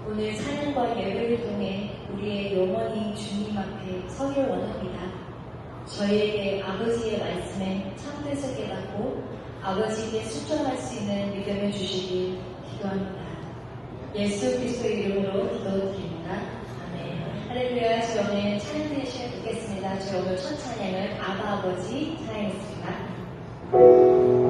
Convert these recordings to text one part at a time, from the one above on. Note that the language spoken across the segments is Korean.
오늘 찬양과 예배를 통해 우리의 영원히 주님 앞에 서길 원합니다. 저희에게 아버지의 말씀에 참뜻을 깨닫고 아버지께 순종할 수 있는 믿음을 주시길 기도합니다. 예수 그리스도의 이름으로 기도드립니다. 아멘. 할렐루야. 저희 오늘 찬양 드릴 시간 듣겠습니다. 저희 오늘 첫 찬양은 아바 아버지 찬양했습니다. 아버지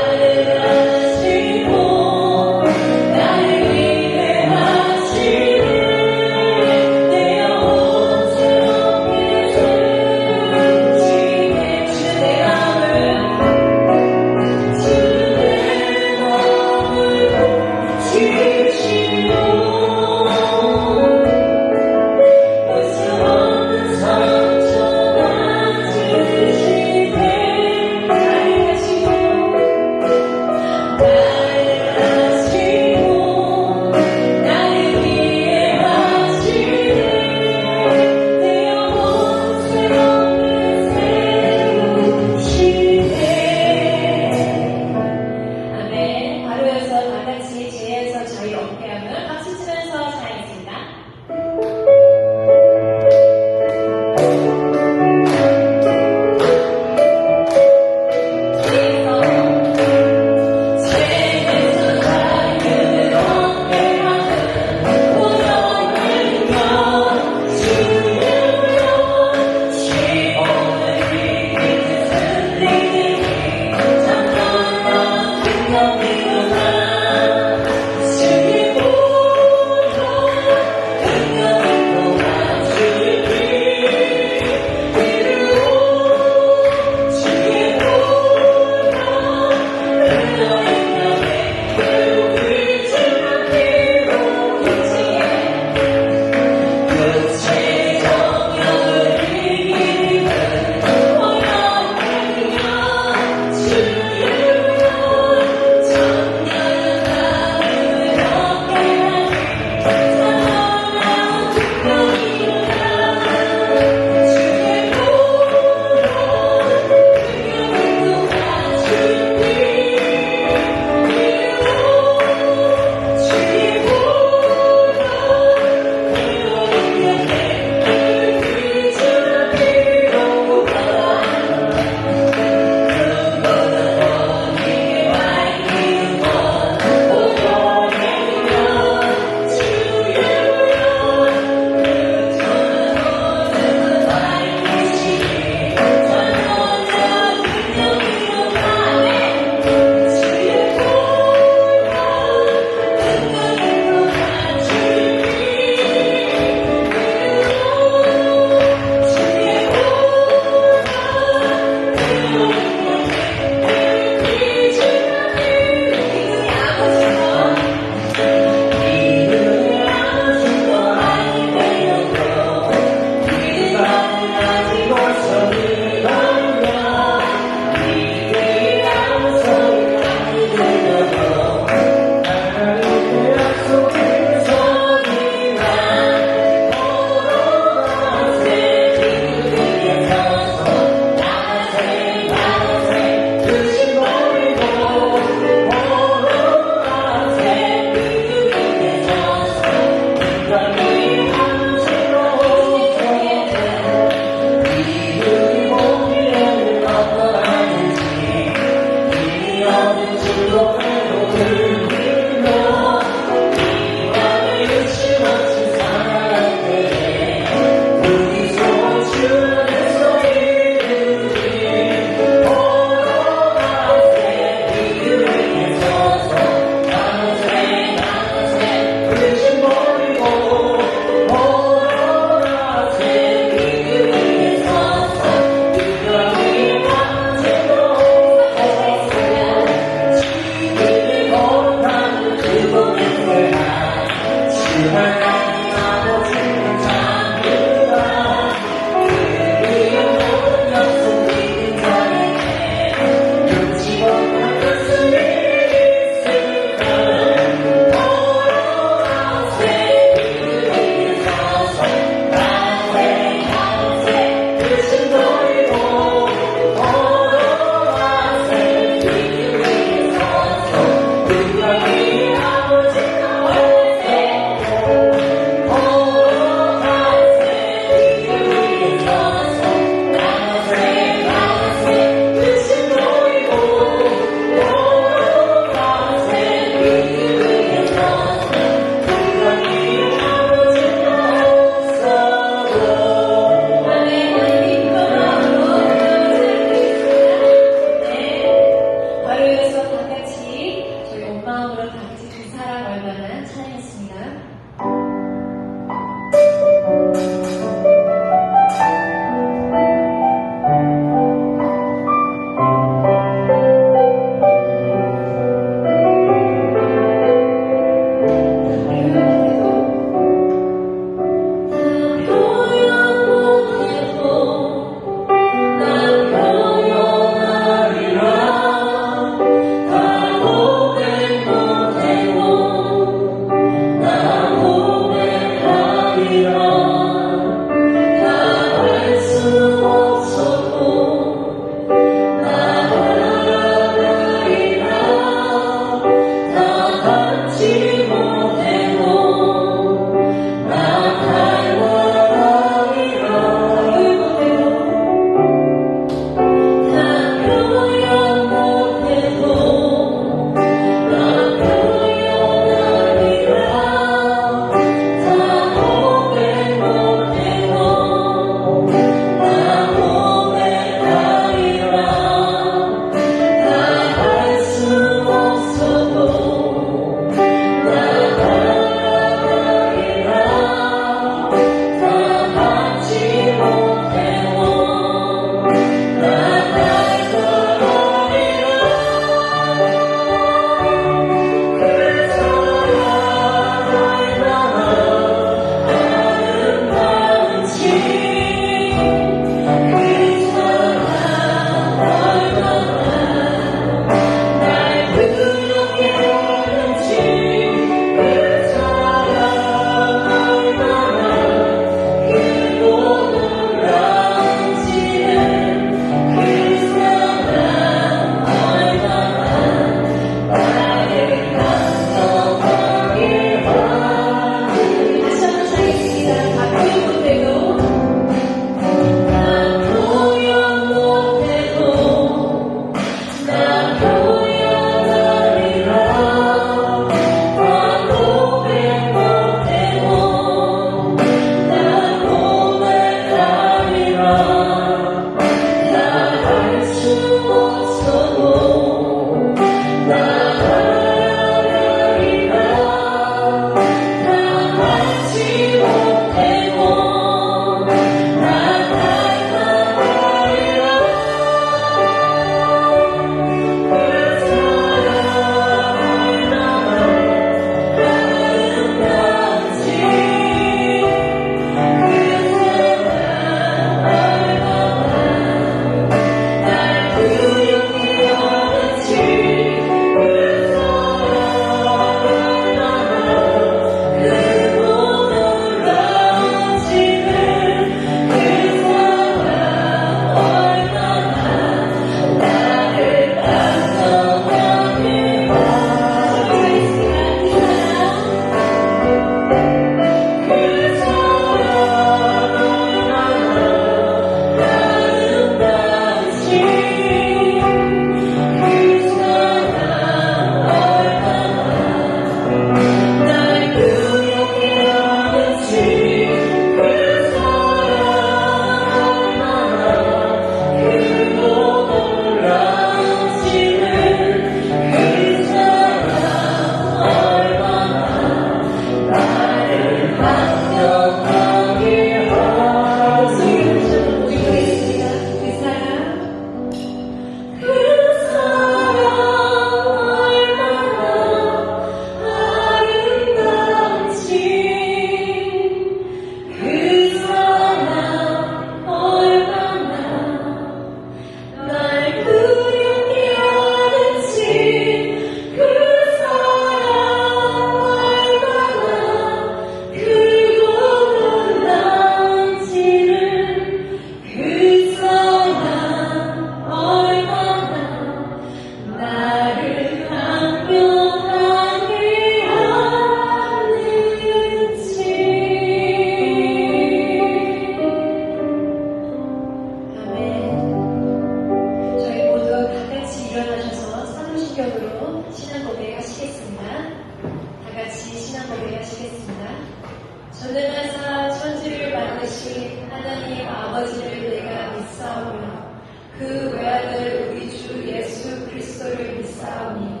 전능하신 하나님 아버지를 내가 믿사오며 그 외아들 우리 주 예수 그리스도를 믿사오니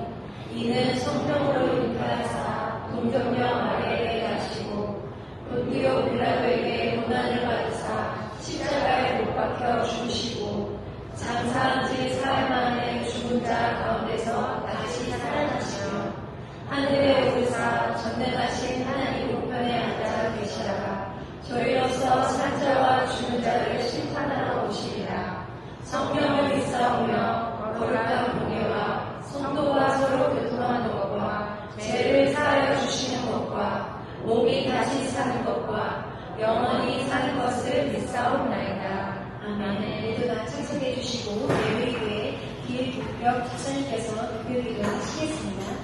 이는 성령으로 인하사 동정녀 마리아에게 가시고 본디오 빌라도에게 고난을 받으사 십자가에 못 박혀 죽으시고 장사한 지 사흘 만에 죽은 자 가운데서 다시 살아나시며 하늘에 오르사 전능하신 하나님 우편에 앉아 계시다가 저희로서 산자와 죽은 자를 심판하러 오시리라. 성령을 믿사오며 거룩한 공예와 성도와 서로 교통하는 것과 죄를 사하여 주시는 것과 몸이 다시 사는 것과 영원히 사는 것을 믿사옵나이다. 아멘. 모두 다 찬송해 주시고 예배교회 기획국력 차장님께서 대표기도 하시겠습니다.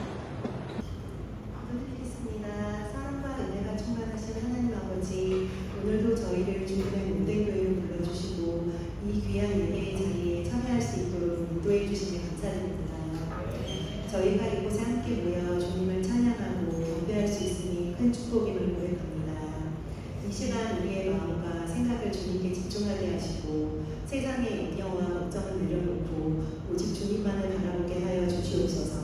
기도드리겠습니다. 사랑과 은혜가 충만하신 하나님 아버지, 오늘도 저희를 주님의 문대교회로 불러주시고 이 귀한 예배의 자리에 참여할 수 있도록 인도해 주시니 감사드립니다. 저희가 이곳에 함께 모여 주님을 찬양하고 경배할 수 있으니 큰 축복임을 고백합니다. 이 시간 우리의 마음과 생각을 주님께 집중하게 하시고 세상의 염려와 걱정을 내려놓고 오직 주님만을 바라보게 하여 주시옵소서.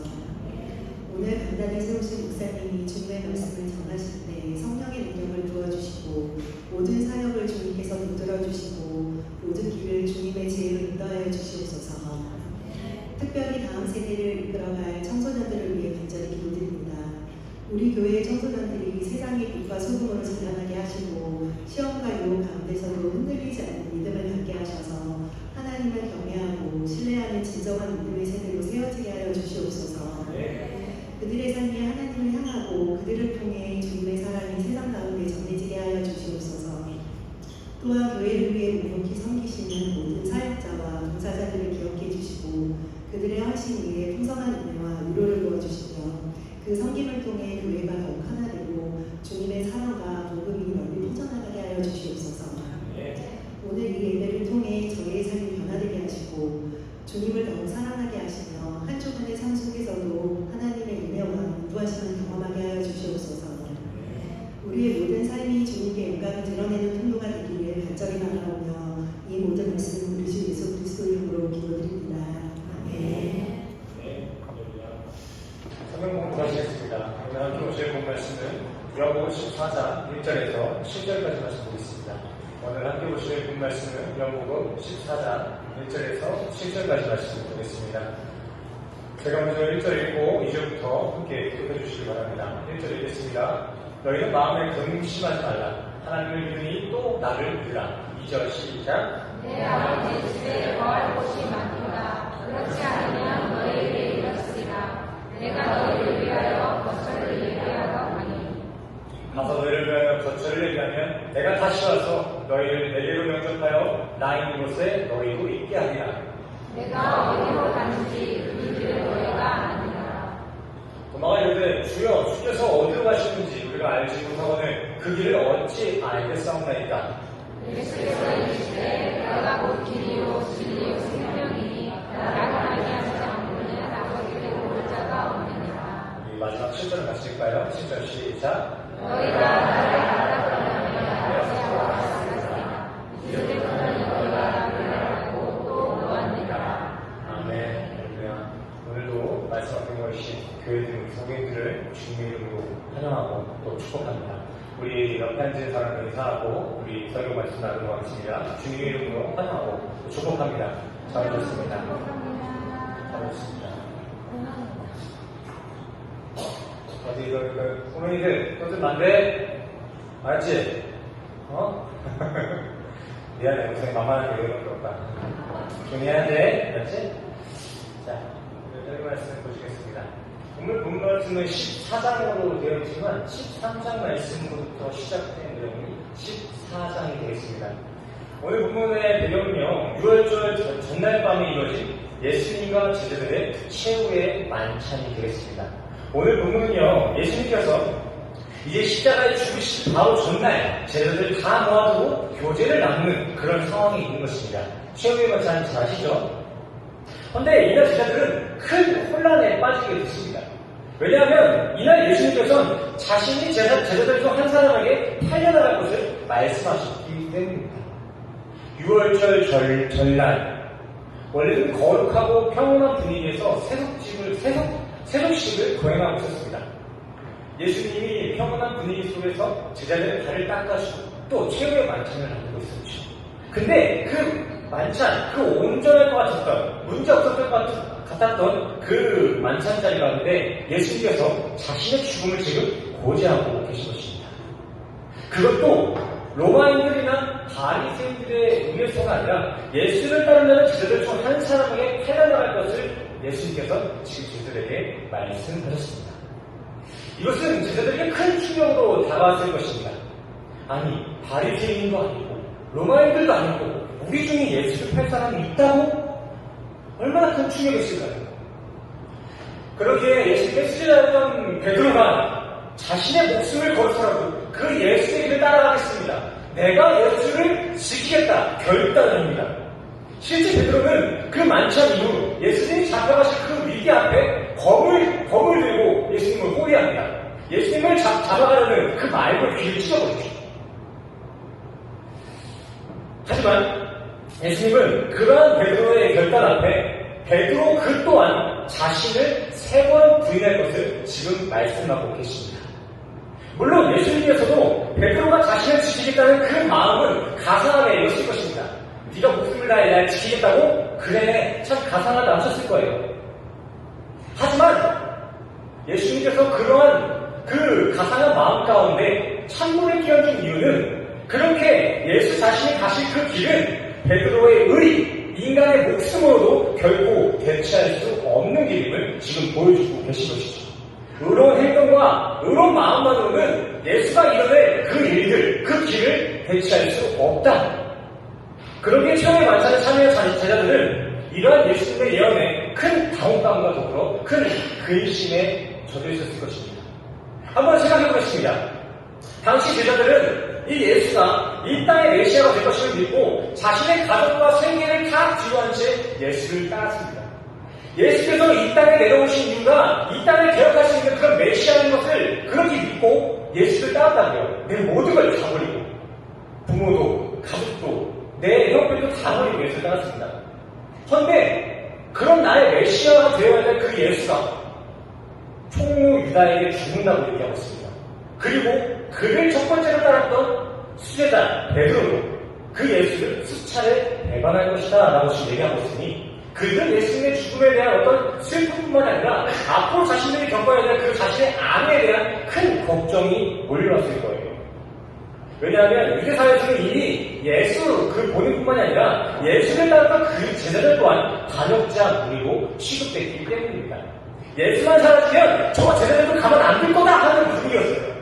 오늘 간단히 세우신 목사님이 주님의 말씀을 전하실 때 성령의 능력을 부어주시고 모든 사역을 주님께서 붙들어주시고 모든 길을 주님의 지혜로 인도하여 주시옵소서. 특별히 다음 세대를 이끌어갈 청소년들을 위해 간절히 기도드립니다. 우리 교회의 청소년들이 세상의 빛과 소금으로 자라나게 하시고 시험과 유혹 가운데서도 흔들리지 않는 믿음을 갖게 하셔서 하나님을 경외하고 신뢰하는 진정한 믿음의 세대로 세워지게 하여 주시옵소서. 그들의 삶이 하나님을 향하고 그들을 통해 주님의 사랑이 세상 가운데 전해지게 하여 주시옵소서. 또한 교회를 위해 묵묵히 섬기시는 모든 사역자와 봉사자들을 기억해 주시고 그들의 헌신 위에 풍성한 은혜와 위로를 부어주시며 그 섬김을 통해 교회가 더욱 하나 되고 주님의 사랑과 복음이 널리 퍼져나가게 하여 주시옵소서. 오늘 이 예배를 통해 저희의 삶이 변화되게 하시고 주님을 더욱 사랑하게 하시며 한 주간의 삶 속에서도 하나님의 은혜와 인도하심을 경험하게 하여 주시옵소서. 우리의 모든 삶이 주님께 영광을 드러내는 통로가 되기를 간절히 바라오며 이 모든 말씀 우리 주 예수 그리스도 이름으로 기도드립니다. 아멘. 성경 공부하시겠습니다. 오늘 함께 오실 본 말씀은 요한복음 14장 1절에서 7절까지 말씀 보겠습니다. 오늘 함께 보실 본 말씀은 요한복음 14장 1절에서 7절까지 말씀 보겠습니다. 제가 먼저 1절 읽고 2절부터 함께 기록해 주시기 바랍니다. 1절 읽겠습니다. 너희는 마음에 근심하지 말라. 하나님을 믿으니 또 나를 믿으라. 2절 시작. 내 아버지 집에 거할 곳이 많도다. 그렇지 않으면 너희에게 이르렀으리라. 내가 너희를 위하여 거처를 예비하러 가니 가서 너희를 위하여 거처를 예비하면 내가 다시 와서 너희를 내게로 영접하여 나 있는 곳에 너희도 있게 하리라. 내가 어디로 가는지 그 길을 너희가 아니라. 도마가 이르되 주여 주께서 어디로 가시는지 우리가 알지 못하거늘 그 길을 어찌 알겠사옵나이까. 예수께서 이르시되 내가 곧 길이요 진리요 생명이니 나를 아니하지 않고는 아버지께 올 자가 없느니라. 이 마지막 7절을 같이 읽을까요? 7절 시작. 너희가 나를 알아보려면 아버지와 같으리라. 이제부터는 너희가 나를 알고 또 보았느니라. 아멘. 할렐루야. 오늘도 말씀 앞에 모이신 교회들, 성도님들을 주님의 이름으로 환영하고 또 축복합니다. 우리 옆에 앉은 사람을 인사하고 우리 설교 말씀 나누도록 하겠습니다. 주님의 이름으로 환영하고 또 축복합니다. 잘 오셨습니다. 잘 오셨습니다. 어디 꼬맹이들 또 좀 만데? 알았지? 어? 미안해. 무슨 만만하게 이런 거 없다. 조용해야 돼. 알았지? 자, 설교 말씀을 보시겠습니다. 오늘 본 말씀은 14장으로 되어 있지만 13장 말씀부터 시작된 내용이 14장이 되겠습니다. 오늘 본문의 배경은요, 6월절 전날 밤에 이루어진 예수님과 제자들의 최후의 만찬이 되겠습니다. 오늘 본문은요, 예수님께서 이제 십자가에 죽으신 바로 전날 제자들 다 모아두고 교제를 나누는 그런 상황이 있는 것입니다. 최후의 만찬 잘 아시죠? 그런데 이날 제자들은 큰 혼란에 빠지게 됐습니다. 왜냐하면 이날 예수님께서는 자신이 제자들 중 한 사람에게 팔려나갈 것을 말씀하셨기 때문입니다. 6월절 전날, 원래는 거룩하고 평온한 분위기에서 세속식을 거행하고 있었습니다. 예수님이 평온한 분위기 속에서 제자들의 발을 닦아주고 또 최후의 만찬을 나누고 있었죠. 근데 그 만찬, 그 온전할 것 같았던, 문제 없었던 것 같았던 그 만찬 자리 가운데 예수님께서 자신의 죽음을 지금 고지하고 계신 것입니다. 그것도 로마인들이나 바리새인들의 의뢰서가 아니라 예수를 따르는 제자들 중 한 사람에게 팔려나갈 것을 예수님께서 지금 제자들에게 말씀하셨습니다. 이것은 제자들에게 큰 충격으로 다가왔을 것입니다. 아니, 바리새인도 아니고 로마인들도 아니고 우리 중에 예수를 팔 사람이 있다고? 얼마나 큰 충격이었을까요? 그렇게 예수님께 수제자였던 베드로가 자신의 목숨을 걸어서라도 그 예수의 길을 따라가겠습니다. 내가 예수를 지키겠다 결단을 합니다. 실제 베드로는 그 만찬 이후 예수님이 잡혀가신 그 위기 앞에 검을 들고 예수님을 호위합니다. 예수님을 잡아가려는 그 말고 귀를 찢어버리죠. 하지만 예수님은 그러한 베드로의 결단 앞에 베드로 그 또한 자신을 3번 부인할 것을 지금 말씀하고 계십니다. 물론 예수님께서도 베드로가 자신을 지키겠다는 그 마음은 가상하게 여길 것입니다. 네가 목숨을 다해 날 지키겠다고? 그래, 참 가상하다 하셨을 거예요. 하지만 예수님께서 그러한 그 가상한 마음 가운데 찬물을 끼얹은 이유는 그렇게 예수 자신이 가실 그 길은 베드로의 의리, 인간의 목숨으로도 결코 대체할 수 없는 길임을 지금 보여주고 계신 것이죠. 의로운 행동과 의로운 마음만으로는 예수가 이뤄낼 그 일들, 그 길을 대체할 수 없다. 그러기에 처음에 만찬에 참여한 제자들은 이러한 예수님의 예언에 큰 당혹감과 더불어 큰 근심에 젖어 있었을 것입니다. 한번 생각해 보겠습니다. 당시 제자들은 이 예수가 이 땅의 메시아가 될 것을 믿고 자신의 가족과 생계를 다 뒤로한 채 예수를 따랐습니다. 예수께서 이 땅에 내려오신 이유가 이 땅을 개혁할 수 있는 그런 메시아인 것을 그렇게 믿고 예수를 따랐다고요. 내 모든 걸 다 버리고 부모도 가족도 내 형편도 다 버리고 예수를 따랐습니다. 그런데 그런 나의 메시아가 되어야 될 그 예수가 총무 유다에게 죽는다고 얘기하고 있습니다. 그리고 그를 첫 번째로 따랐던 수제자 베드로도 그 예수를 수차례 배반할 것이다 라고 지금 얘기하고 있으니 그들은 예수님의 죽음에 대한 어떤 슬픔뿐만 아니라 앞으로 자신들이 겪어야 될 그 자신의 암에 대한 큰 걱정이 몰려왔을 거예요. 왜냐하면 유대사회에서는 이미 예수 그 본인뿐만이 아니라 예수를 따랐던 그 제자들 또한 반역자 무리로 취급됐기 때문입니다. 예수만 사라지면 저 제자들도 가만 안 둘 거다 하는 분위기였어요.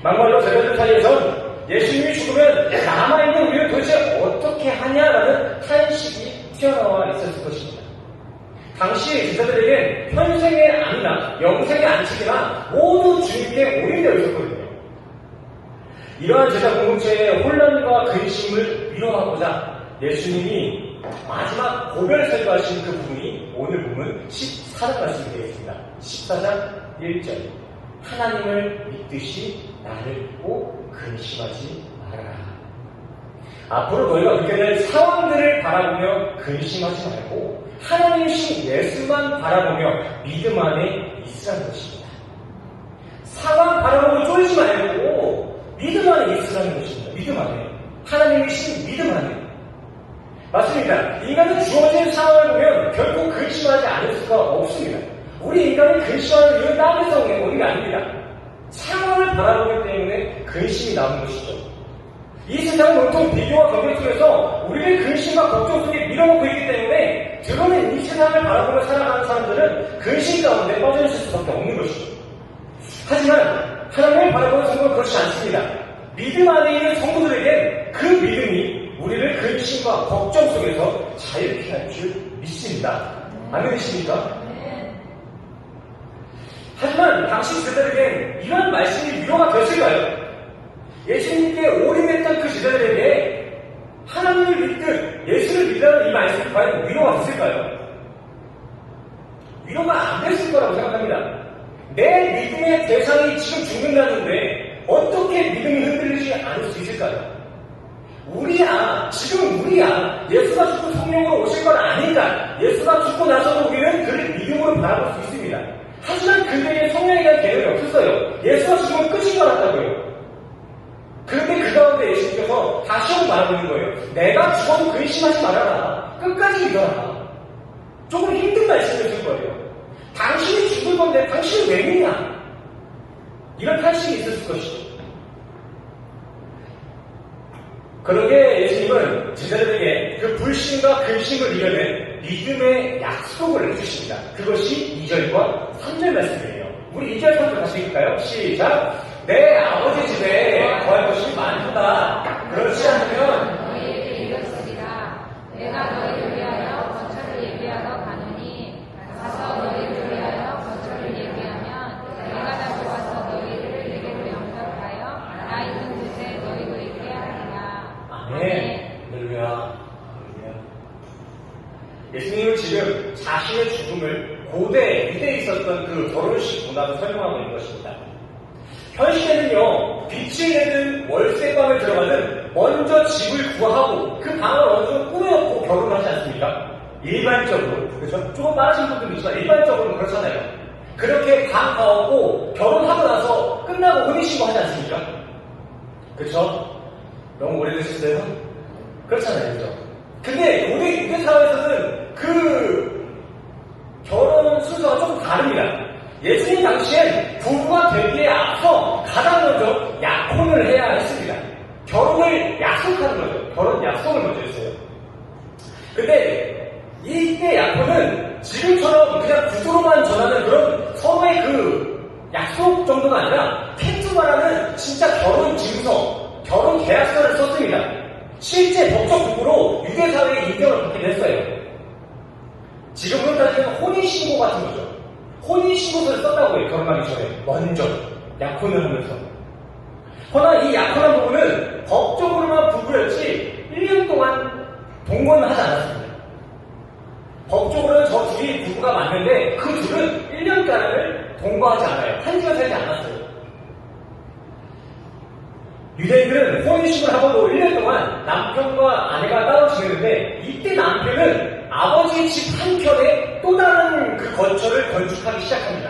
막말로 제자들 사이에선 예수님이 죽으면 남아있는 우리를 도대체 어떻게 하냐라는 탄식이 튀어나와 있었을 것입니다. 당시 제자들에겐 현생의 안이나 영생의 안식이나 모두 주님께 올인되어 있었거든요. 이러한 제자 공동체의 혼란과 근심을 위로하고자 예수님이 마지막 고별 설교하신 그 부분이 오늘 보면 14장 말씀이 되겠습니다. 14장 1절 하나님을 믿듯이 나를 믿고 근심하지 말아라. 앞으로 너희가 겪게 될 상황들을 바라보며 근심하지 말고 하나님이신 예수만 바라보며 믿음 안에 있으라는 것입니다. 상황 바라보고 쫄지 말고 믿음 안에 있으라는 것입니다. 믿음 안에. 하나님이신 믿음 안에. 맞습니다. 인간은 주어진 상황을 보면 결코 근심하지 않을 수가 없습니다. 우리 인간은 근심하는 이유는 땅에서 오는 게 아닙니다. 상황을 바라보기 때문에 근심이 나오는 것이죠. 이 세상은 온통 비교와 경쟁 속에서 우리를 근심과 걱정 속에 밀어넣고 있기 때문에 드러낸 이 세상을 바라보며 살아가는 사람들은 근심 가운데 빠져 있을 수밖에 없는 것이죠. 하지만 하나님을 바라보는 성도는 그렇지 않습니다. 믿음 안에 있는 성도들에겐 그 믿음이 우리를 근심과 걱정 속에서 자유케 할 줄 믿습니다. 아멘이십니까? 하지만 당시 제자들에겐 이런 말씀이 위로가 됐을까요? 예수님께 올인했던 그 제자들에게 하나님을 믿듯 예수를 믿으라는 이 말씀이 과연 위로가 됐을까요? 위로가 안 됐을 거라고 생각합니다. 내 믿음의 대상이 지금 죽는다는데 어떻게 믿음이 흔들리지 않을 수 있을까요? 우리야, 지금 우리야. 예수가 죽고 성령으로 오실 건 아니까. 예수가 죽고 나서도 우리는 그를 믿음으로 바라볼 수 있습니다. 하지만 그들에게 성령에 대한 개념이 없었어요. 예수가 죽으면 끝인 것 같다고요. 그런데 그 가운데 예수님께서 다시 한번 말하고 있는 거예요. 내가 죽어도 근심하지 말아라. 끝까지 믿어라. 조금 힘든 말씀이었을 거예요. 당신이 죽을 건데 당신은 왜 믿냐? 이런 탄식이 있었을 것이죠. 그러게 예수님은 제자들에게 그 불신과 근심을 이겨낸 믿음의 약속을 해주십니다. 그것이 2절과 3절 말씀이에요. 우리 2절, 3절 다시 읽을까요? 시작! 내 아버지 집에 거할 것이 많다. 그렇지 않으면 너희에게 이르시리라. 내가 너희를 위하여 거처를 예비하러 가노니 가서 너희를 위하여 거처를 예비하면 내가 다시 와서 너희를 내게로 영접하여 나 있는 곳에 너희도 있게 하리라. 아멘. 할렐루야. 예수님은 지금 자신의 죽음을 고대 유대에 있었던 그 결혼식 문화로 설명하고 있는 것입니다. 현 시대는요, 빛을 내는 월세방을 들어가는 먼저 집을 구하고 그 방을 어느 정도 꾸며놓고 결혼하지 않습니까? 일반적으로, 그렇죠? 조금 빠르신 분들도 있지만 일반적으로는 그렇잖아요. 그렇게 방 가고 결혼하고 나서 끝나고 혼인신고 하지 않습니까? 그렇죠? 너무 오래되셨어요? 그렇잖아요, 그렇죠? 근데 고대 유대 사회에서는 그 결혼 순서가 조금 다릅니다. 예수님 당시엔 부부가 되기에 앞서 가장 먼저 약혼을 해야 했습니다. 결혼을 약속하는 거죠. 결혼 약속을 먼저 했어요. 근데 이때 약혼은 지금처럼 그냥 구두로만 전하는 그런 서로의 그 약속 정도가 아니라 펜투바라는 진짜 결혼 증서, 결혼 계약서를 썼습니다. 실제 법적 도구로 유대사회의 인정을 받게 됐어요. 지금으로 따지면 혼인신고 같은 거죠. 혼인신고서를 썼다고 해요. 결혼하기 전에 먼저 약혼을 하면서. 허나 이 약혼한 부부는 법적으로만 부부였지 1년 동안 동거는 하지 않았습니다. 법적으로는 저 둘이 부부가 맞는데 그 둘은 1년간을 동거하지 않아요. 한지가 살지 않았어요. 유대인들은 혼인신고를 하고도 1년 동안 남편과 아내가 따로 지내는데 이때 남편은 아버지의 집 한켠에 또 다른 그 거처를 건축하기 시작합니다.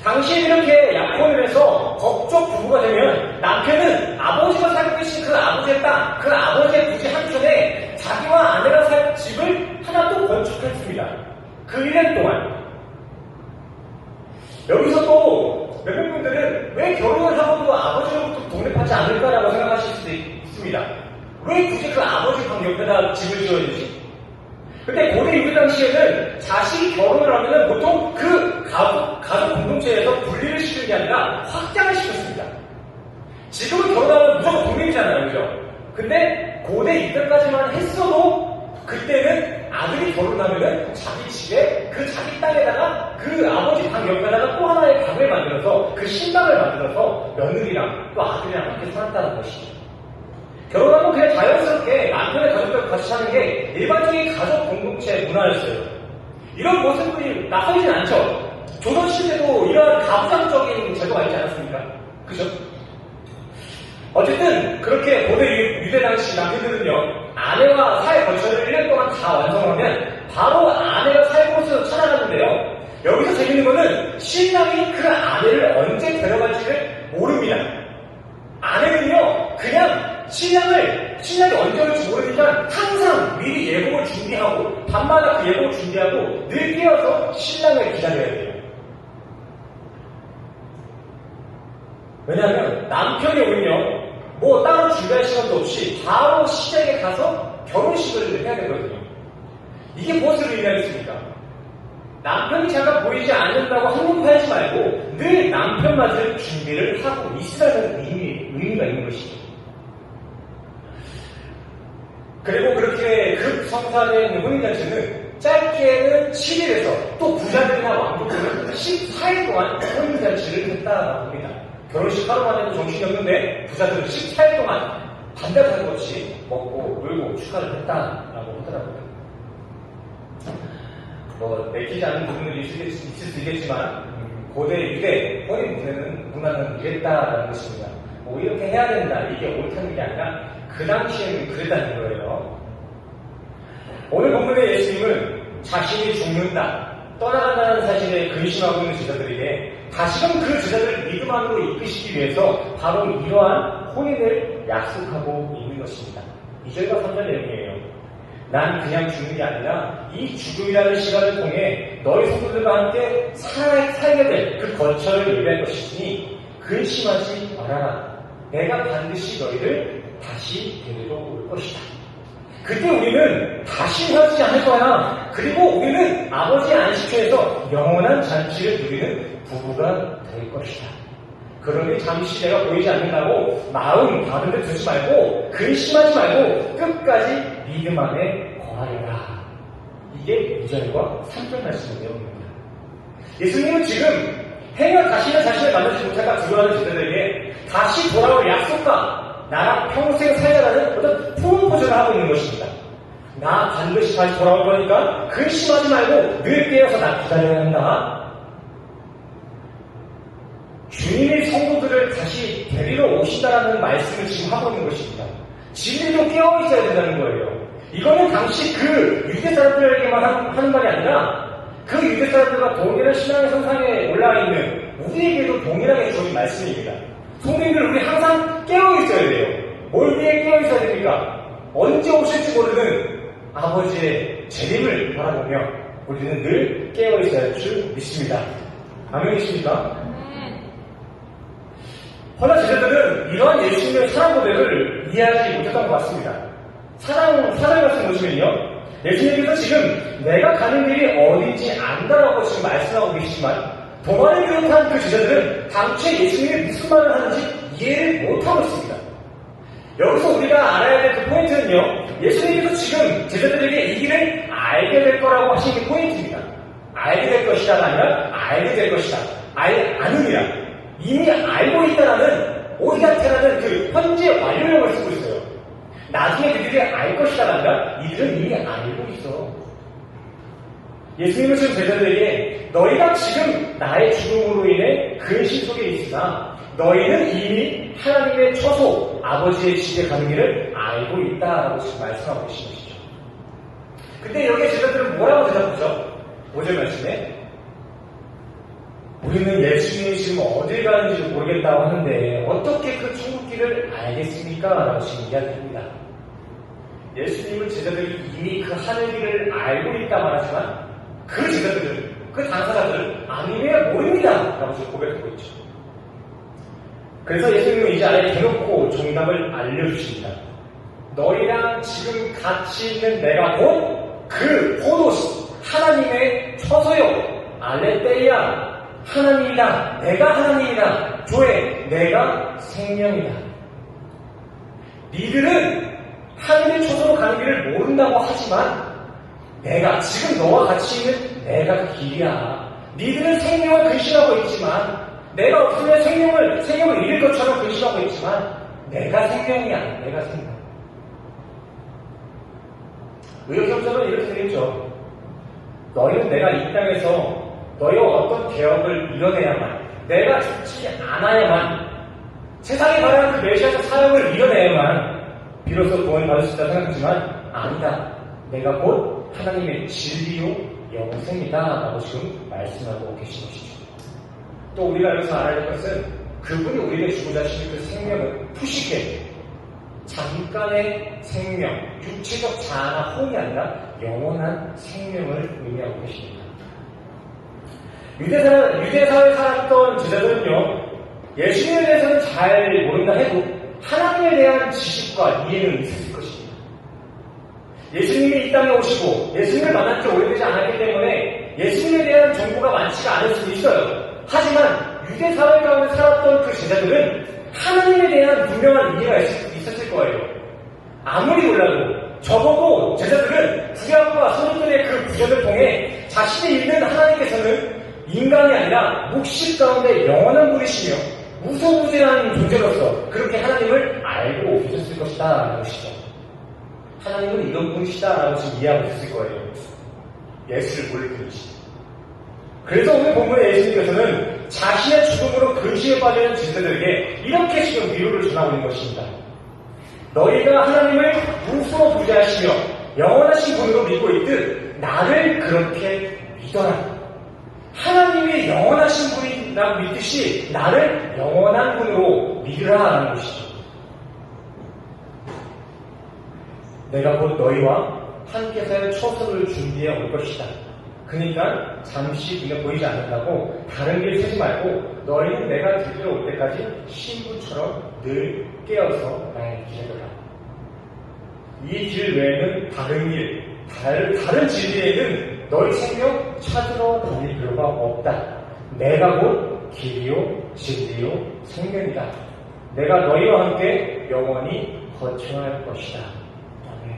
당시에 이렇게 약혼을 해서 법적 부부가 되면 남편은 아버지가 살고 계신 그 아버지의 땅, 그 아버지의 부지 한켠에 자기와 아내가 살 집을 하나 또 건축했습니다. 그 1년 동안. 여기서 또 몇몇 분들은 왜 결혼을 하고도 아버지로부터 독립하지 않을까라고 생각하실 수도 있습니다. 왜 굳이 그 아버지 방 옆에다 집을 지어야 되지? 근데 고대 유대 당시에는 자식이 결혼을 하면 보통 그 가족 공동체에서 분리를 시키는 게 아니라 확장을 시켰습니다. 지금은 결혼하면 무조건 독립이잖아요, 그죠? 근데 고대 이때까지만 했어도 그때는 아들이 결혼하면은 자기 집에 그 자기 땅에다가 그 아버지 방 옆에다가 또 하나의 방을 만들어서 그 신방을 만들어서 며느리랑 또 아들이랑 함께 살았다는 것이죠. 결혼하면 그냥 자연스럽게 남편의 가족과 같이 사는 게 일반적인 가족 공동체 문화였어요. 이런 모습들이 낯설진 않죠. 조선시대도 이런 가부장적인 제도가 있지 않았습니까? 그죠? 어쨌든 그렇게 고대 유대 당시 남편들은요, 아내와 살 거처를 1년 동안 다 완성하면 바로 아내가 살 곳으로 찾아가는데요. 여기서 재밌는 거는 신랑이 그 아내를 언제 데려갈지를 모릅니다. 아내는요, 그냥 신랑이 언제 올지 모르니까 항상 미리 예복을 준비하고 밤마다 그 예복을 준비하고 늘 깨어서 신랑을 기다려야 돼요. 왜냐하면 남편이 오면요, 뭐 따로 준비할 시간도 없이 바로 시장에 가서 결혼식을 해야 되거든요. 이게 무엇을 의미하겠습니까? 남편이 잠깐 보이지 않는다고 한눈팔지 말고 늘 남편 맞을 준비를 하고 있어야 되는 의미가 있는 것이죠. 그리고 그렇게 급성사된 혼인잔치는 짧게는 7일에서 또 부자들이나 왕족들은 14일 동안 혼인잔치를 했다고 합니다. 결혼식 하루 만에도 정신이 없는데 부자들은 14일 동안 반대하는 것이 먹고 놀고 축하를 했다라고 하더라고요. 뭐 내키지 않는 부분들이 있을 수 있겠지만 고대 유대 혼인 문화는 이랬다라는 것입니다. 뭐 이렇게 해야 된다, 이게 옳다는 게 아니라 그 당시에는 그랬다는 거예요. 오늘 본문의 예수님은 자신이 죽는다, 떠나간다는 사실에 근심하고 있는 제자들에게 다시금 그 제자들을 믿음 안으로 이끄시기 위해서 바로 이러한 혼인을 약속하고 있는 것입니다. 2절과 3절 내용이에요. 난 그냥 죽는 게 아니라 이 죽음이라는 시간을 통해 너희 성도들과 함께 살게 될 그 거처를 예비할 것이니 근심하지 말아라. 내가 반드시 너희를 다시 데리러 올 것이다. 그때 우리는 다시 헤어지지 않을 거야. 그리고 우리는 아버지의 안식처에서 영원한 잔치를 누리는 부부가 될 것이다. 그러니 잠시 내가 보이지 않는다고 마음 다른 데 두지 말고 근심하지 말고 끝까지 믿음 안에 거하여라. 이게 2절과 3절 말씀의 내용입니다. 예수님은 지금 행여 다시는 자신을 만나지 못할까 두려워하는 제자들에게 다시 돌아올 약속과 나랑 평생 살자라는 어떤 프로포즈를 하고 있는 것입니다. 나 반드시 다시 돌아올 거니까 근심하지 말고 늘 깨어서 나 기다려야 한다. 주님이 성도들을 다시 데리러 오신다라는 말씀을 지금 하고 있는 것입니다. 지금도 깨어 있어야 된다는 거예요. 이거는 당시 그 유대 사람들에게만 하는 말이 아니라 그 유대 사람들과 동일한 신앙의 선상에 올라와 있는 우리에게도 동일하게 주어진 말씀입니다. 성도님들, 우리 항상 깨어 있어야 돼요. 뭘 위해 깨어 있어야 됩니까? 언제 오실지 모르는 아버지의 재림을 바라보며 우리는 늘 깨어 있어야 할 줄 믿습니다. 아멘이십니까? 허나 제자들은 이러한 예수님의 사랑 고백을 이해하지 못했던 것 같습니다. 사랑의 말씀 보시면요, 예수님께서 지금 내가 가는 길이 어딘지 안다라고 지금 말씀하고 계시지만 도마를 비롯한 그 제자들은 당초에 예수님이 무슨 말을 하는지 이해를 못하고 있습니다. 여기서 우리가 알아야 될 그 포인트는요, 예수님께서 지금 제자들에게 이 길을 알게 될 거라고 하시는 게 포인트입니다. 알게 될 것이다가 아니라 알게 될 것이다. 아느니라. 이미 알고 있다라는 오히야테라는 그 현재 완료형을 쓰고 있어요. 나중에 그들이 알 것이다가 아니라 이들은 이미 알고 있어. 예수님은 지금 제자들에게 너희가 지금 나의 죽음으로 인해 근심 속에 있으나 너희는 이미 하나님의 처소 아버지의 집에 가는 길을 알고 있다라고 지금 말씀하고 계신 것이죠. 근데 여기에 제자들은 뭐라고 대답하죠? 5절 말씀에 우리는 예수님이 지금 어딜 가는지 모르겠다고 하는데 어떻게 그 천국길을 알겠습니까? 라고 지금 이야기합니다. 예수님은 제자들이 이미 그 하늘길을 알고 있다 말하지만 그 제자들은, 그 당사자들은 아니면 모릅니다 라고 지금 고백하고 있죠. 그래서 예수님은 이제 아예 대놓고 정답을 알려주십니다. 너희랑 지금 같이 있는 내가 곧 그 포도스 하나님의 처소요 알레떼이야 하나님이다. 내가 하나님이다. 조에 내가 생명이다. 니들은 하늘의 처소로 가는 길을 모른다고 하지만 내가 지금 너와 같이 있는 내가 그 길이야. 니들은 생명을 근심하고 있지만 내가 없으면 생명을 잃을 것처럼 근심하고 있지만 내가 생명이야. 내가 생명. 의역협자는 이렇게 되겠죠. 너희는 내가 이 땅에서 너희가 어떤 개혁을 이뤄내야만, 내가 죽지 않아야만, 세상이 바라는 그 메시아적 사역을 이뤄내야만 비로소 구원을 받을 수 있다 생각하지만 아니다. 내가 곧 하나님의 진리요 영생이다 라고 지금 말씀하고 계신 것이죠. 또 우리가 여기서 알아야 될 것은 그분이 우리에게 주고자 하시는 그 생명은 푸시게 잠깐의 생명, 육체적 자아나 혼이 아니라 영원한 생명을 의미하고 계십니다. 유대사회에 살았던 제자들은요, 예수님에 대해서는 잘 모른다 해도 하나님에 대한 지식과 이해는 있을 것입니다. 예수님이 이 땅에 오시고 예수님을 만난 지 오래되지 않았기 때문에 예수님에 대한 정보가 많지가 않을 수도 있어요. 하지만 유대사회 가운데 살았던 그 제자들은 하나님에 대한 분명한 이해가 있었을 거예요. 아무리 몰라도 적어도 제자들은 구약과 선지들의 그 구절을 통해 자신이 믿는 하나님께서는 인간이 아니라 묵식 가운데 영원한 분이시며 무소부재한 존재로서 그렇게 하나님을 알고 계셨을 것이다 라는 것이죠. 하나님은 이런 분이시다 라고 지금 이해하고 있을 거예요. 예수를 모를 분이시죠. 그래서 오늘 본문의 예수님께서는 자신의 죽음으로 근심에 빠지는 지체들에게 이렇게 지금 위로를 전하고 있는 것입니다. 너희가 하나님을 무수로 부재하시며 영원하신 분으로 믿고 있듯 나를 그렇게 믿어라. 하나님이 영원하신 분이라고 믿듯이 나를 영원한 분으로 믿으라라는 것이죠. 내가 곧 너희와 함께서 처소를 준비해 올 것이다. 그러니까 잠시 눈에 보이지 않는다고 다른 길 세지 말고 너희는 내가 드디어 올 때까지 신부처럼 늘 깨어서 나의 길에 걸라. 이 길 외에는 다른 길, 다른 진리에는 너희 생명 찾으러 다닐 필요가 없다. 내가 곧 길이요 진리요 생명이다. 내가 너희와 함께 영원히 거쳐야 할 것이다. 아멘.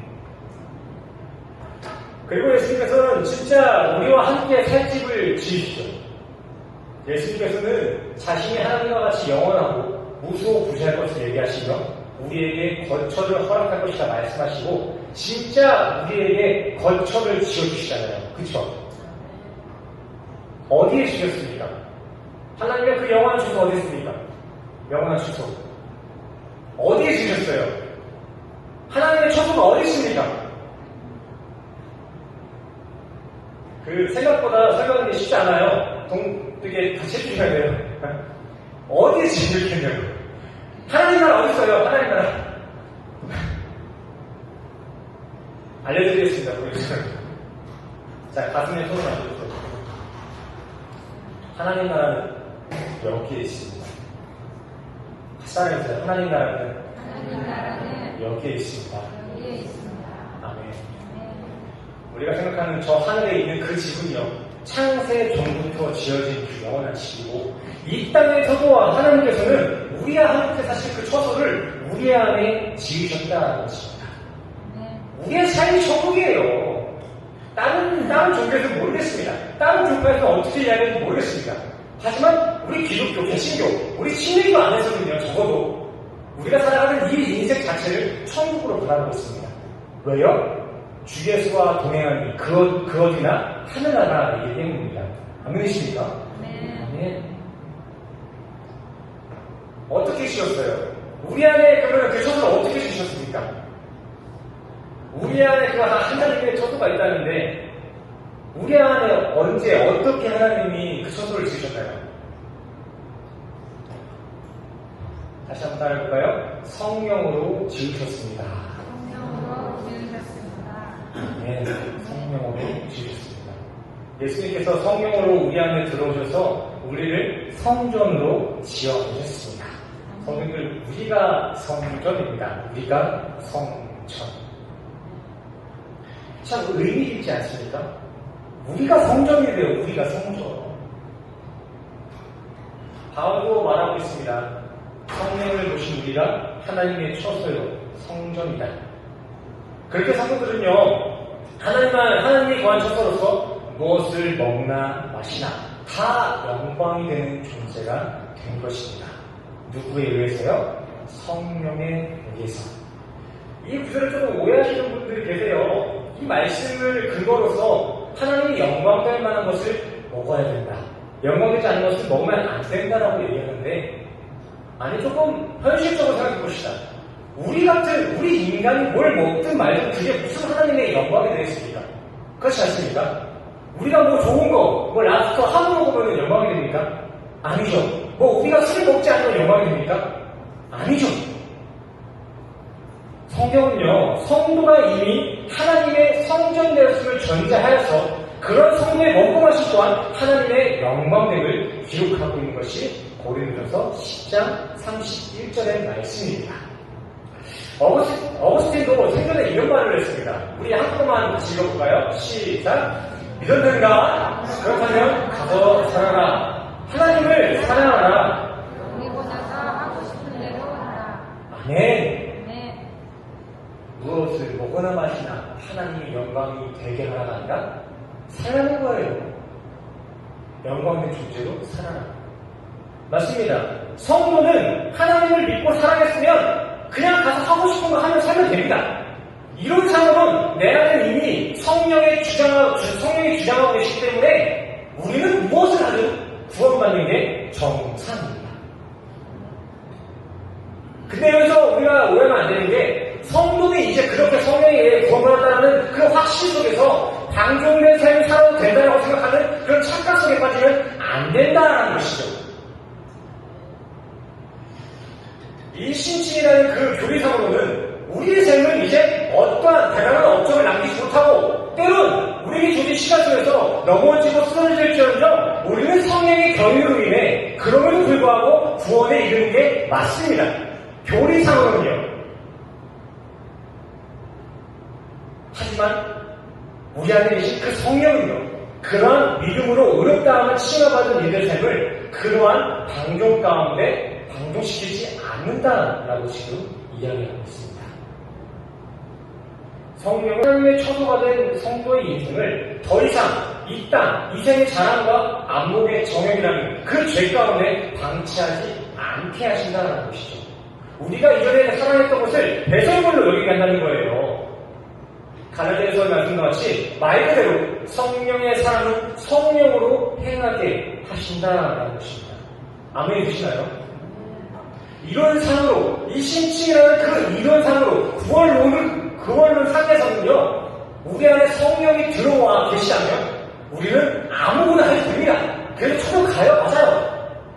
그리고 예수님께서는 진짜 우리와 함께 살 집을 지으시죠. 예수님께서는 자신이 하나님과 같이 영원하고 무수부지할 것을 얘기하시며 우리에게 거처를 허락할 것이다 말씀하시고 진짜 우리에게 거처를 지어주시잖아요. 그쵸? 어디에 지셨습니까? 하나님의 그 영원한 주소 어디 있습니까? 영원한 주소 어디에 지셨어요? 하나님의 처소가 어디 있습니까? 그 생각보다 설명하는 게 쉽지 않아요. 되게 같이 해주셔야 돼요. 어디에 지으셨겠냐고. 하나님 나라 어디 있어요? 하나님 나라. 알려드리겠습니다. 보여주세요. 자, 가슴에 손을 얹어주세요. 하나님 나라는 여기에 있습니다. 사랑해주세요. 하나님 나라는 여기에 있습니다. 아멘. 우리가 생각하는 저 하늘에 있는 그 집은요, 창세 전부터 지어진 그 영원한 집이고, 이 땅에서도 하나님께서는 우리와 함께 사실 그 처소를 우리 안에 지으셨다는 것입니다. 우리의 삶이 천국이에요. 다른 종교에서는 모르겠습니다. 다른 교파에서는 어떻게 이야기하는지 모르겠습니다. 하지만 우리 기독교, 개신교, 우리 신의교 안에서는요, 적어도 우리가 살아가는 이 인생 자체를 천국으로 바라보고 있습니다. 왜요? 주 예수와 동행하는 그 어디나 하늘나라이기 때문입니다. 안 믿으십니까? 네. 어떻게 지셨어요? 우리 안에 그러면 그 처소를 어떻게 지셨습니까? 우리 안에 그 하나님의 처소가 있다는데 우리 안에 언제 어떻게 하나님이 그 처소를 지으셨나요? 다시 한번 따라해볼까요? 성령으로 지으셨습니다. 네, 성령으로 지으셨습니다. 예수님께서 성령으로 우리 안에 들어오셔서 우리를 성전으로 지어주셨습니다. 성도들, 우리가 성전입니다. 우리가 성전. 참 의미 있지 않습니까? 우리가 성전이래요. 우리가 성전. 바울도 말하고 있습니다. 성령을 보신 우리가 하나님의 처소요, 성전이다. 그렇게 성도들은요, 하나님이 거한 처소로서 무엇을 먹나 마시나 다 영광이 되는 존재가 된 것입니다. 누구에 의해서요? 성령에 의해서. 이 구절을 조금 오해하시는 분들이 계세요. 이 말씀을 근거로서 하나님이 영광될 만한 것을 먹어야 된다. 영광되지 않은 것을 먹으면 안 된다라고 얘기하는데, 아니, 조금 현실적으로 생각해 봅시다. 우리 인간이 뭘 먹든 말든 그게 무슨 하나님의 영광이 되겠습니까? 그렇지 않습니까? 우리가 뭐 좋은 거, 뭐 랍스터 한우 먹으면 영광이 됩니까? 아니죠. 뭐 우리가 술을 먹지 않으면 영광이 됩니까? 아니죠. 성경은요, 성도가 이미 하나님의 성전되었음을 전제하여서 그런 성도의 먹고 마실 또한 하나님의 영광됨을 기록하고 있는 것이 고린도전서 10장 31절의 말씀입니다. 어거스틴도 생전에 이런 말을 했습니다. 우리 한꺼번만 같이 읽어볼까요? 시작! 믿었는가? 그렇다면 가서 살아라. 하나님을 사랑하라. 우리보다서 하고 싶은 대로 하라. 아멘. 네. 무엇을 먹거나 마시나 하나님의 영광이 되게 하라가 아니라 살아가는 거예요. 영광의 존재로 살아라. 맞습니다. 성도는 하나님을 믿고 살아겠으면 그냥 가서 하고 싶은 거 하면 살면 됩니다. 이런 사람은 내 안에 이미 성령이 주장하고 계시기 때문에 우리는 무엇을 하든 구원받는 게 정상입니다. 근데 여기서 우리가 오해하면 안 되는 게 성도들이 이제 그렇게 성령에 구원받았다는 그 확신 속에서 방종된 삶을 살아도 된다고 생각하는 그런 착각 속에 빠지면 안 된다는 것이죠. 이 신칭이라는 그 교리상으로는 우리의 삶은 이제 어떠한 대단한 업적을 남기지 못하고 때론 우리의 조직 시간 속에서 넘어지고 쓰러질지언정 우리는 성령의 경유로 인해 그럼에도 불구하고 구원에 이르는 게 맞습니다. 교리상으로는요. 하지만 우리 안에 계신 그 성령은요. 그러한 믿음으로 의롭다함을 칭함받은 이들의 삶을 그러한 방종 가운데 방종시키지 않는다라고 지금 이야기하고 있습니다. 성령은 하나님의 처소가 된 성도의 인생을 더 이상 이 땅, 이 생의 자랑과 안목의 정욕이라는 그 죄 가운데 방치하지 않게 하신다는 것이죠. 우리가 이전에 사랑했던 것을 배설물로 여기게 한다는 거예요. 갈라디아서 말씀과 같이 말 그대로 성령의 사랑은 성령으로 행하게 하신다라는 것입니다. 아멘 되시나요? 이론상으로 이 신칭이라는 그 이론상으로 구원론 상에서는요 우리 안에 성령이 들어와 계시다면 우리는 아무거나 해도 됩니다. 그래서 저도 가요. 맞아요.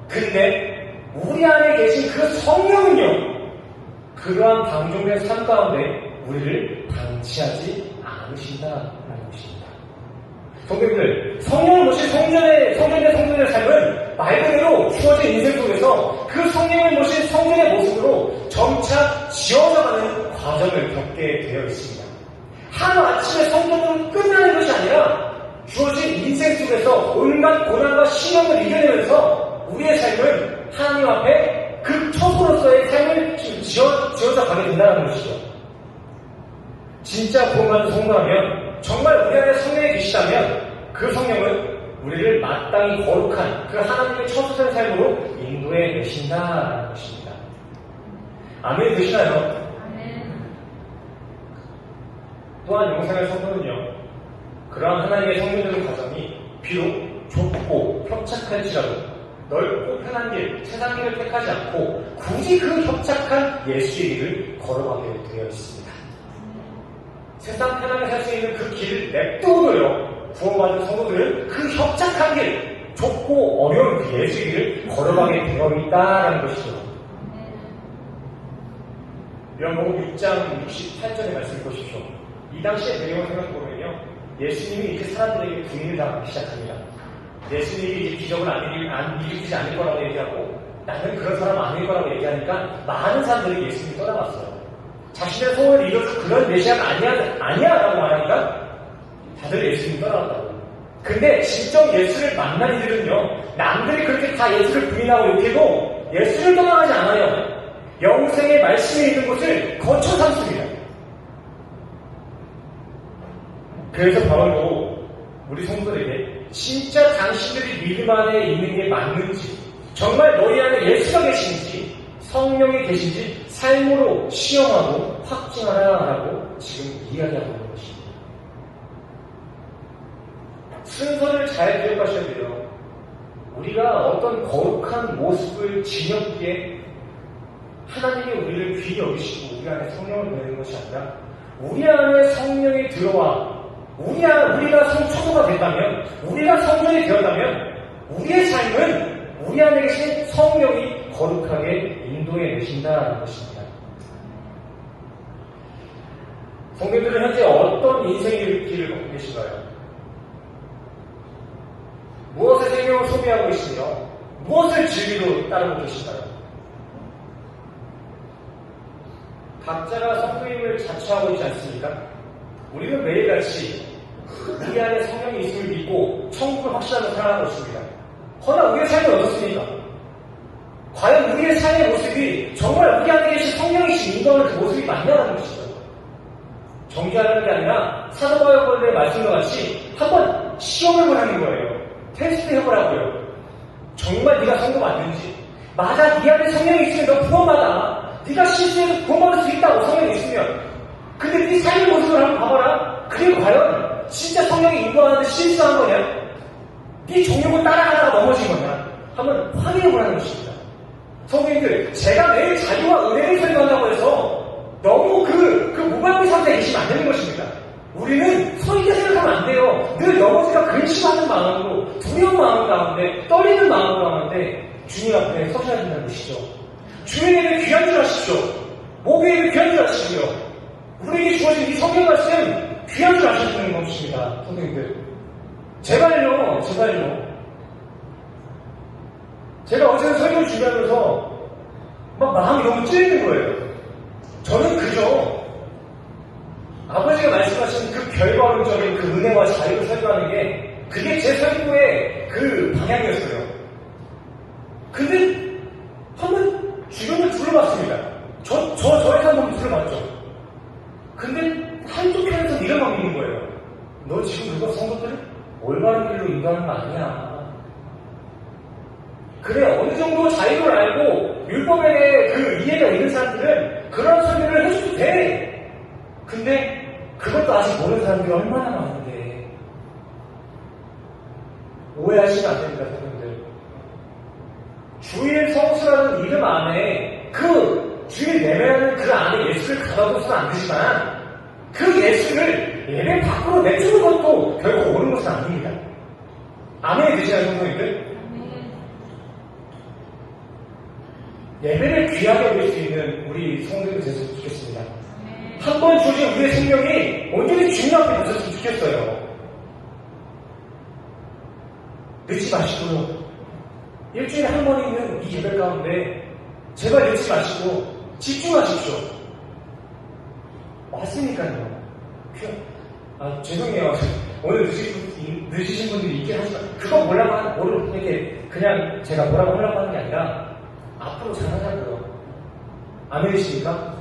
근데 우리 안에 계신 그 성령은요 그러한 방종된 삶 가운데 우리를 방치하지 않으신다라는 것입니다. 성도님들, 성령을 모신 성전의 삶은 말 그대로 주어진 인생 속에서 그 성령을 모신 성전의 모습으로 점차 지어져가는 과정을 겪게 되어 있습니다. 하루아침에 성전은 끝나는 것이 아니라 주어진 인생 속에서 온갖 고난과 시련을 이겨내면서 우리의 삶은 하나님 앞에 그 초소로서의 삶을 지어져 가게 된다는 것이죠. 진짜 구원받은 성도라면 정말 우리 안에 성령이 계시다면 그 성령은 우리를 마땅히 거룩한 그 하나님의 처소된 삶으로 인도해 내신다는 것입니다. 아멘 되시나요? 또한 영생의 성도는요 그러한 하나님의 성령적인 과정이 비록 좁고 협착할지라도 넓고 편한 길, 세상 길을 택하지 않고 굳이 그 협착한 예수의 길을 걸어가게 되어 있습니다. 세상 편하게 살 수 있는 그 길을 냅두고요 구원받은 성도들은 그 협착한 길, 좁고 어려운 그 예수의 길을 걸어가게 되어 있다는 것이죠. 요한복음 6장 68절의 말씀을 보십시오. 이 당시의 배경을 생각해보면요 예수님이 이제 사람들에게 부인을 당하기 시작합니다. 예수님이 이제 기적을 안 일으키지 않을 거라고 얘기하고 나는 그런 사람 아닐 거라고 얘기하니까 많은 사람들이 예수님이 떠나갔어요. 자신의 소원을 이뤄서 그런 메시아가 아니야 라고 말하니까 다들 예수님이 떠나갔다고. 근데 진정 예수를 만난 이들은요 남들이 그렇게 다 예수를 부인하고 욕해도 예수를 떠나가지 않아요. 영생의 말씀이 있는 곳을 거쳐 삼습니다. 그래서 바울도 우리 성도들에게 진짜 당신들이 믿음 안에 있는 게 맞는지 정말 너희 안에 예수가 계신지 성령이 계신지 삶으로 시험하고 확증하라라고 지금 이야기하고 있는 것입니다. 순서를 잘 기억하셔야 돼요. 우리가 어떤 거룩한 모습을 지녔기에 하나님이 우리를 귀히 여기시고 우리 안에 성령을 보내는 것이 아니라 우리 안에 성령이 들어와 우리가 성초도가 됐다면 우리가 성전이 되었다면 우리의 삶은 우리 안에 계신 성령이 거룩하게 인도해 내신다는 것입니다. 성도들은 현재 어떤 인생의 길을 걷고 계신가요? 무엇의 생명을 소비하고 계시며 무엇을 진리로 따르고 계신가요? 각자가 성도임을 자처하고 있지 않습니까? 우리는 매일같이 우리 안에 성령이 있음을 믿고 천국을 확신하며 살아가고 있습니다. 허나 우리의 삶이 어떻습니까? 과연 우리의 삶의 모습이 정말 우리 안에 계신 성령이신 인도하는 그 모습이 맞냐는 것이죠. 정죄하는 게 아니라 사도 바울의 말씀과 같이 한번 시험을 하는 거예요. 테스트 해보라고요. 정말 네가 성도 맞는지. 맞아, 네 안에 성령이 있으면 너 구원받아. 네가 실수해서 구원받을 수 있다고 성령이 있으면. 근데 네 삶의 모습을 한번 봐봐라. 그게 과연 진짜 성령이 인도하는데 실수한 거냐? 네 종욕을 따라가다가 넘어진 거냐? 한번 확인해보라는 것입니다. 성도님들, 제가 매일 자유와 은혜를 설교한다고 해서 너무 그 무방비 상태에 계시면 안 되는 것입니다. 우리는 서 있게 생각하면 안 돼요. 늘 넘어질까 근심하는 마음으로, 두려운 마음 가운데, 떨리는 마음 가운데 주님 앞에 서셔야 된다는 것이죠. 주의 예배 귀한 줄 아시죠? 목의 예배 귀한 줄 아시고요. 우리에게 주어진 이 성경 말씀 귀한 줄 아셔야 되는 것입니다. 성도님들, 제발요. 제가 어제 설교를 준비하면서 막 마음이 너무 찔리는 거예요. 저는 그저 아버지가 말씀하신 그 결과론적인 그 은혜와 자유를 설교하는 게 그게 제 설교의 그 방향이었어요. 근데 한번 주변을 둘러봤습니다. 저의 한번 둘러봤죠. 근데 한쪽 편에서 이런 막 믿는 거예요. 너 지금 그거 성도들을 올바른 길로 인도하는 거 아니야. 그래, 어느 정도 자유를 알고 율법에 대해 그 이해가 있는 사람들은 그런 설교를 해줘도 돼. 근데 그것도 아직 모르는 사람들이 얼마나 많은데. 오해하시면 안 됩니다, 선생님들. 주일 성수라는 이름 안에 그 주일 내면하는 그 안에 예수를 가둬둬서는 안 되지만 그 예수를 예배 밖으로 내주는 것도 결국 옳은 것은 아닙니다. 아멘이 되시나요, 선생님들? 예배를 귀하게 여길 수 있는 우리 성도님들 되셨으면 좋겠습니다. 한 번 주신 우리의 생명이 온전히 주님 앞에 있었으면 좋겠어요. 늦지 마시고요. 일주일에 한 번 있는 이 예배 가운데 제발 늦지 마시고 집중하십시오. 맞으니까요. 죄송해요. 오늘 늦으신 분들이 있긴 하지만 그거 뭐라고 이렇게 그냥 제가 뭐라고 하려고 하는 게 아니라 앞으로 잘하자고요. 아멘이십니까?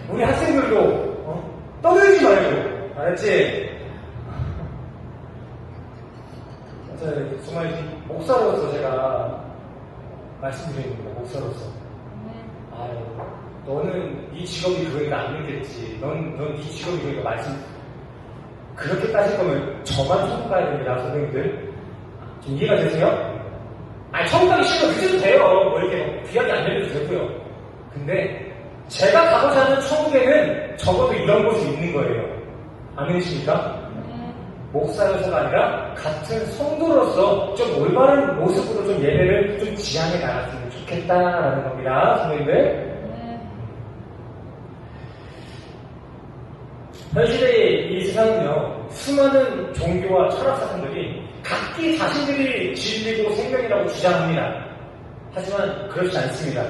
우리 학생들도 떠들지 말고, 알았지? 정말 목사로서 제가 말씀드립니다. 목사로서. 아유, 너는 이 직업이 그러니까 안 믿겠지. 넌 이 직업이 그러니까 말씀. 그렇게 따질 거면 저만 천국 가야 됩니다, 선생님들. 좀 이해가 되세요? 아니, 천국 가기 싫으면 늦어도 돼요. 뭐 이렇게 귀하게 안 내려도 되고요. 근데 제가 가고자 하는 천국에는 적어도 이런 곳이 있는 거예요. 아멘이십니까? 목사로서가 아니라 같은 성도로서 좀 올바른 모습으로 좀 예배를 좀 지향해 나갔으면 좋겠다라는 겁니다, 선생님들. 현실의 이 세상은요, 수많은 종교와 철학 사상들이 각기 자신들이 진리고 생명이라고 주장합니다. 하지만 그렇지 않습니다.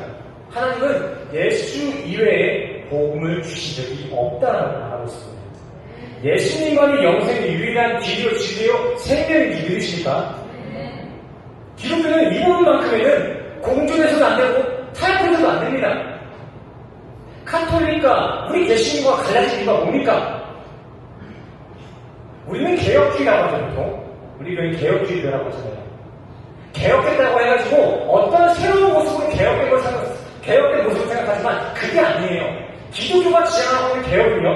하나님은 예수 이외에 복음을 주신 적이 없다라고 말하고 있습니다. 예수님만이 영생의 유일한 길이요 진리요 생명인지 믿으십니까? 기독교는 이 부분만큼에는 공존해서도 안 되고 타협해서도 안 됩니다. 카톨릭과 우리 개신교가 갈라진 이유가 뭡니까? 우리는 개혁주의라고 하죠, 보통. 우리 교회는 개혁주의라고 하잖아요. 개혁했다고 해가지고 어떤 새로운 모습으로 개혁된 모습을 생각하지만 그게 아니에요. 기독교가 지향하고 있는 개혁은요,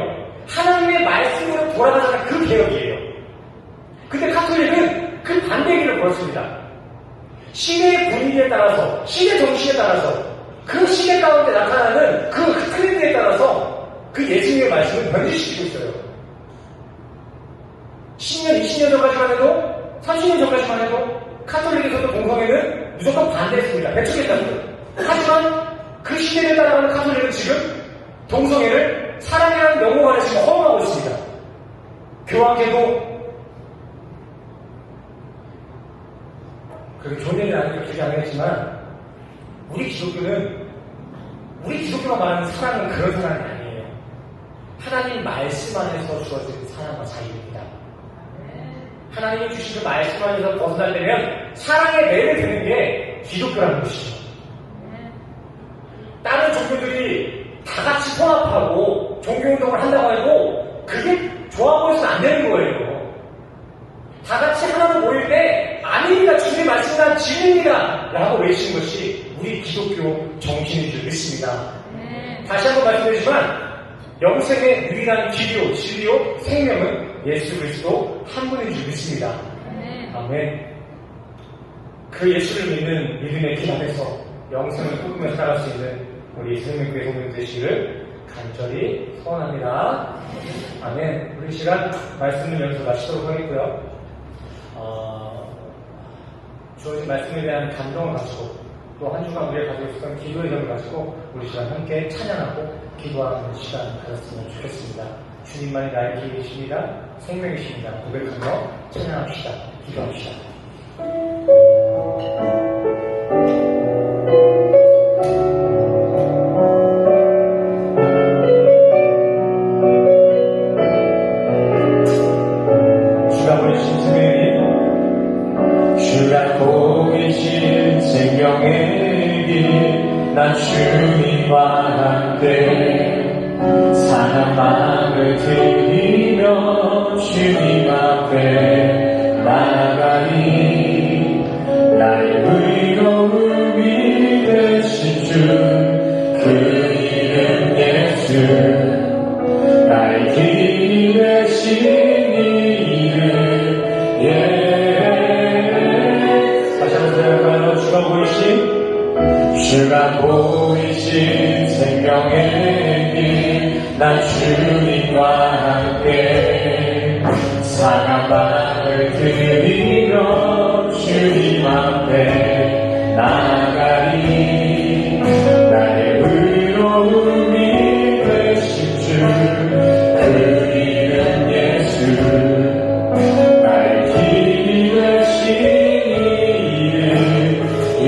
하나님의 말씀으로 돌아가자는 그 개혁이에요. 근데 카톨릭은 그 반대 길을 걸었습니다. 시대의 분위기에 따라서, 시대 정신에 따라서, 그 시대 가운데 나타나는 그 트렌드에 따라서 그 예수님의 말씀을 변질시키고 있어요. 10년, 20년 전까지만 해도, 30년 전까지만 해도 카톨릭에서도 동성애는 무조건 반대했습니다. 배척했다고요. 하지만 그 시대에 따라가는 카톨릭은 지금 동성애를 사랑이라는 명목 안에 지금 허용하고 있습니다. 교황계도 그렇게 좋은 얘기는 아니고 기억이 안 나겠지만 우리 기독교가 말하는 사랑은 그런 사랑이 아니에요. 하나님 말씀 안에서 주어진 사랑과 자유입니다. 하나님이 주신 그 말씀 안에서 벗어나려면 사랑의 매를 드는 게 기독교라는 것이죠. 다른 종교들이 다 같이 통합하고 종교운동을 한다고 해도 그게 좋아 보여서는 안 되는 거예요. 다 같이 하나로 모일 때 아닙니다. 주님의 말씀은 진리입니다. 라고 외치는 것이 우리 기독교 정신인 줄 믿습니다. 다시 한번 말씀드리지만 영생의 유일한 길이요 진리요 생명은 예수 그리스도 한 분인 줄 믿습니다. 아멘. 그 예수를 믿는 믿음의 길 안에서 영생을 꿈꾸며 살아갈 수 있는 우리 생명교회 성도들 되시기를 간절히 소원합니다. 아멘. 우리 시간 말씀을 여기서 마치도록 하겠고요. 주어진 말씀에 대한 감동을 가지고 또 한 주간 우리가 가지고 있었던 기도의 점을 가지고 우리 시간 함께 찬양하고 기도하는 시간 가졌으면 좋겠습니다. 주님만이 나의 길이십니다. 생명이십니다. 고백하며 찬양합시다. 기도합시다. 난 주님과 함께 상한 마음을 드리며 주님 앞에 나아가니 나의 의로움이 되신 주 그 이름 예수 나의 길이 되신 이름 다시 한번 생각하며 주가 보이신 주가 보이신 생명의 길 난 주님과 함께 상한 마음을 드리며 주님 앞에 나아가니 나의 의로움이 되신 주 그 이름 예수 나의 길이 되신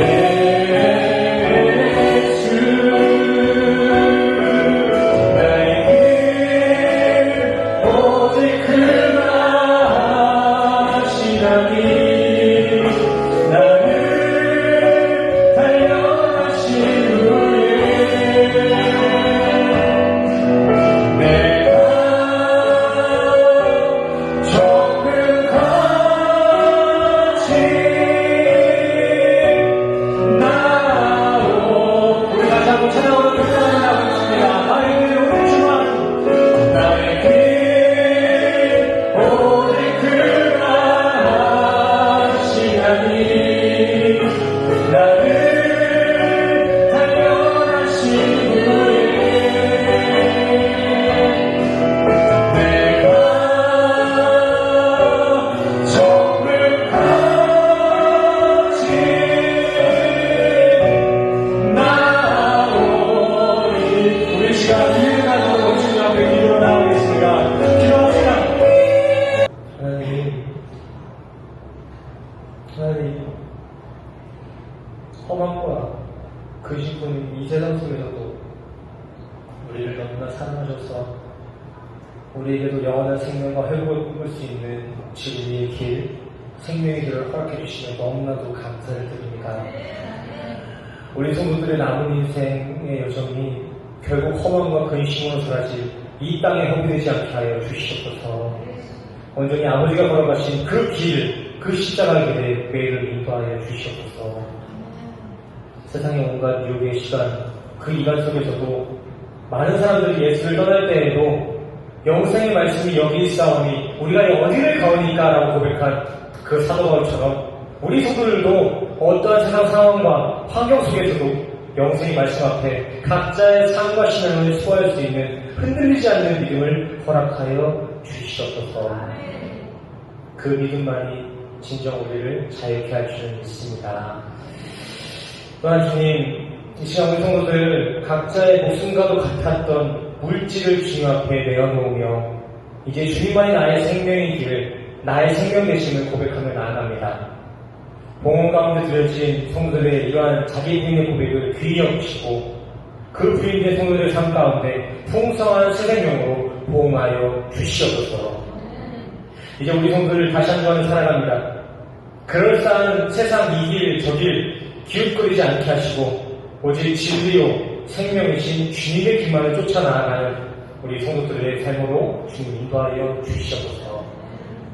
이름 하나님, 험함과 근심뿐인 이 세상 속에서도 우리를 너무나 사랑하셔서 우리에게도 영원한 생명과 회복을 꿈꿀 수 있는 진리의 길, 생명의 길을 허락해 주시며 너무나도 감사를 드립니다. 우리 성도들의 남은 인생의 여정이 결국 험함과 근심으로 사라질 이 땅에 허비되지 않게 하여 주시옵소서. 온전히 아버지가 걸어가신 그 길, 그 십자가의 길에 매일을 인도하여 주시옵소서. 세상의 온갖 유혹의 시간, 그 이간 속에서도 많은 사람들이 예수를 떠날 때에도 영생의 말씀이 여기 있사오니 우리가 어디를 가오니까 라고 고백한 그 사도 바울처럼 우리 성도들도 어떠한 세상 상황과 환경 속에서도 영생의 말씀 앞에 각자의 삶과 신앙을 소화할 수 있는 흔들리지 않는 믿음을 허락하여 주시옵소서. 그 믿음만이 진정 우리를 자유케 할 줄 믿습니다. 또한 주님, 이 시간 우리 성도들 각자의 목숨과도 같았던 물질을 주님 앞에 내어놓으며 이제 주님만이 나의 생명의 길을, 나의 생명 되심을 고백하며 나아갑니다. 봉헌 가운데 드려진 성도들의 이러한 자기 부인의 고백을 귀히 여기시고 그 부인된 성도들의 삶 가운데 풍성한 새 생명으로 보응하여 주시옵소서. 이제 우리 성도들 다시 한번 살아갑니다. 그럴싸한 세상 이 길 저 길 기웃거리지 않게 하시고 오직 진리요 생명이신 주님의 길만을 쫓아 나아가는 우리 성도들의 삶으로 주님 인도하여 주시옵소서.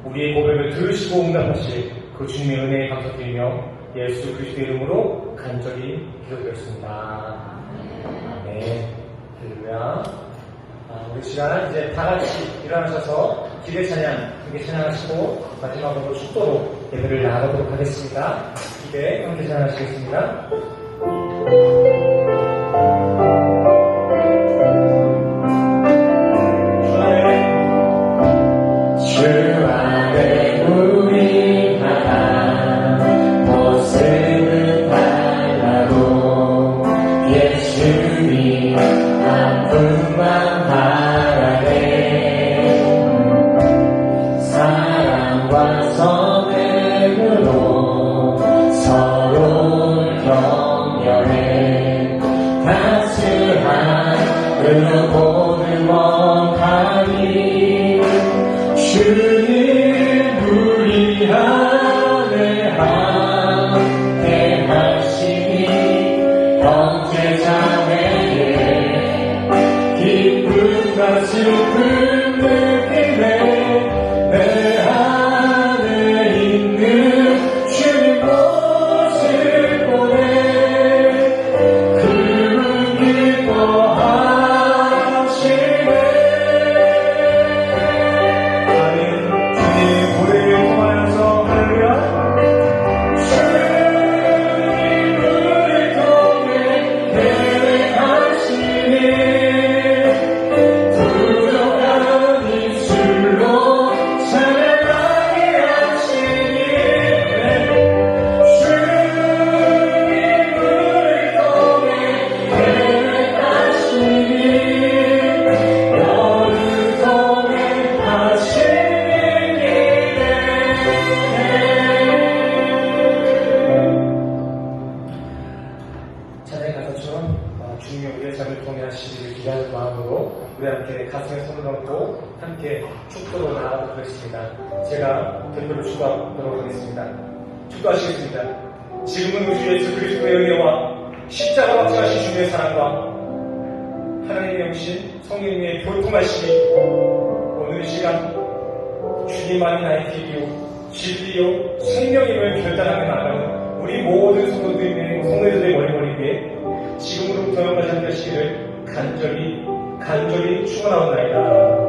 우리의 고백을 들으시고 응답하실 그 주님의 은혜에 감사드리며 예수 그리스도의 이름으로 간절히 기도드렸습니다. 아멘. 할렐루야. 우리 시간 이제 다 같이 일어나셔서 기대 찬양, 함께 찬양하시고 마지막으로 축도로 예배를 나가도록 하겠습니다. 기대 함께 찬양하시겠습니다. 주 안에 우리 하나 모습은 달라도 예수님 한 분만 바라네. 사랑과 선행으로 서로를 격려해 따스함으로 보는 원하니 주님 우리 안에 함께 하시니 형제자매의 기쁨과 슬픔 느끼네. 내 안에 있는 주님 모습 보네. 그분 기뻐하시네. 아멘. 주님 고대를 통하여서 할렐루야. 주님 우리 통해 계획하시니 부족한 입술로 찬양하게 하시니 주님 우리 통해 계획하시니 너를 통해 하시니 찬양의 가사처럼 주님이 우리의 삶을 통해 하시기를 기대하는 마음으로 우리 함께 가슴에 손을 얹고 함께 축도로 나아가도록 하겠습니다. 제가 대표로 축도하도록 하겠습니다. 축도하시겠습니다. 지금은 우주 예수 그리스도의 은혜와 십자가 박차하신 주님의 사랑과 하나님의 영신 성령님의 교통하심이 오늘 이 시간 주님만이 나의 길이요 진리요 생명임을 결단하며 나가는 우리 모든 성도들의 머리머리 위에 지금으로부터 영원까지 함께 하시기를 간절히 축원하옵나이다.